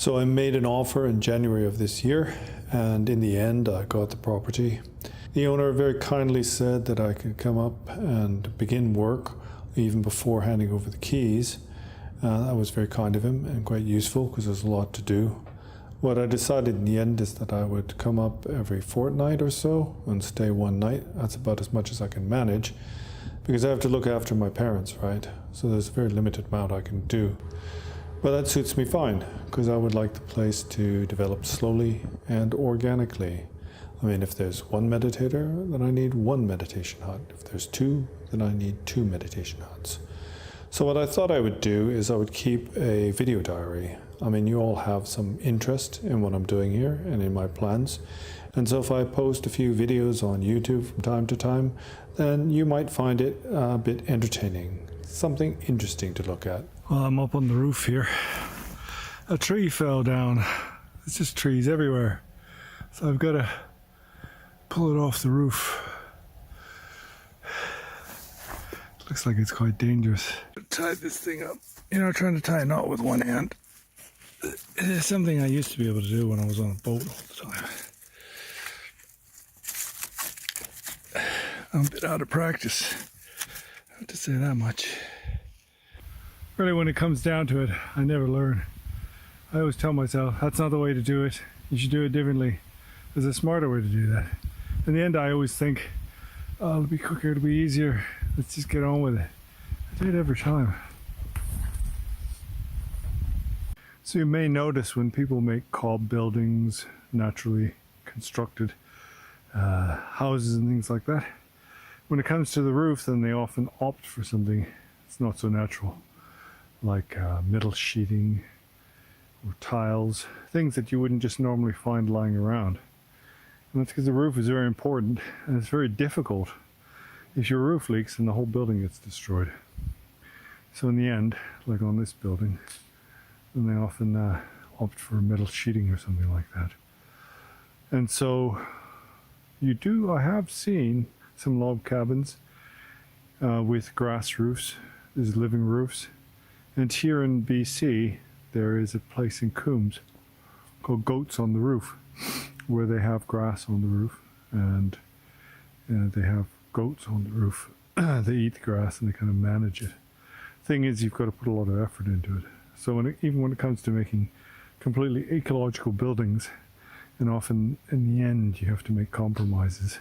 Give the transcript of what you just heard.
So I made an offer in January of this year, and in the end I got the property. The owner very kindly said that I could come up and begin work even before handing over the keys. That was very kind of him and quite useful because there's a lot to do. What I decided in the end is that I would come up every fortnight or so and stay one night. That's about as much as I can manage because I have to look after my parents, right? So there's a very limited amount I can do. But that suits me fine because I would like the place to develop slowly and organically. I mean, if there's one meditator, then I need one meditation hut. If there's two, then I need two meditation huts. So what I thought I would do is I would keep a video diary. I mean, you all have some interest in what I'm doing here and in my plans. And so if I post a few videos on YouTube from time to time, then you might find it a bit entertaining, something interesting to look at. Well, I'm up on the roof here. A tree fell down. It's just trees everywhere. So I've got to pull it off the roof. Looks like it's quite dangerous. Tie this thing up. You know, trying to tie a knot with one hand. It is something I used to be able to do when I was on a boat all the time. I'm a bit out of practice. I have to say that much. Really, when it comes down to it, I never learn. I always tell myself, that's not the way to do it. You should do it differently. There's a smarter way to do that. In the end, I always think, oh, it'll be quicker, it'll be easier. Let's just get on with it. I do it every time. So you may notice when people make cob buildings, naturally constructed houses and things like that, when it comes to the roof, then they often opt for something that's not so natural, like metal sheeting or tiles, things that you wouldn't just normally find lying around. And that's because the roof is very important and it's very difficult. If your roof leaks, then the whole building gets destroyed. So in the end, like on this building, then they often opt for metal sheeting or something like that. And so I have seen some log cabins with grass roofs, there's living roofs. And here in BC, there is a place in Coombs called Goats on the Roof, where they have grass on the roof and they have goats on the roof. They eat the grass and they kind of manage it. Thing is, you've got to put a lot of effort into it. So even when it comes to making completely ecological buildings, and often in the end you have to make compromises.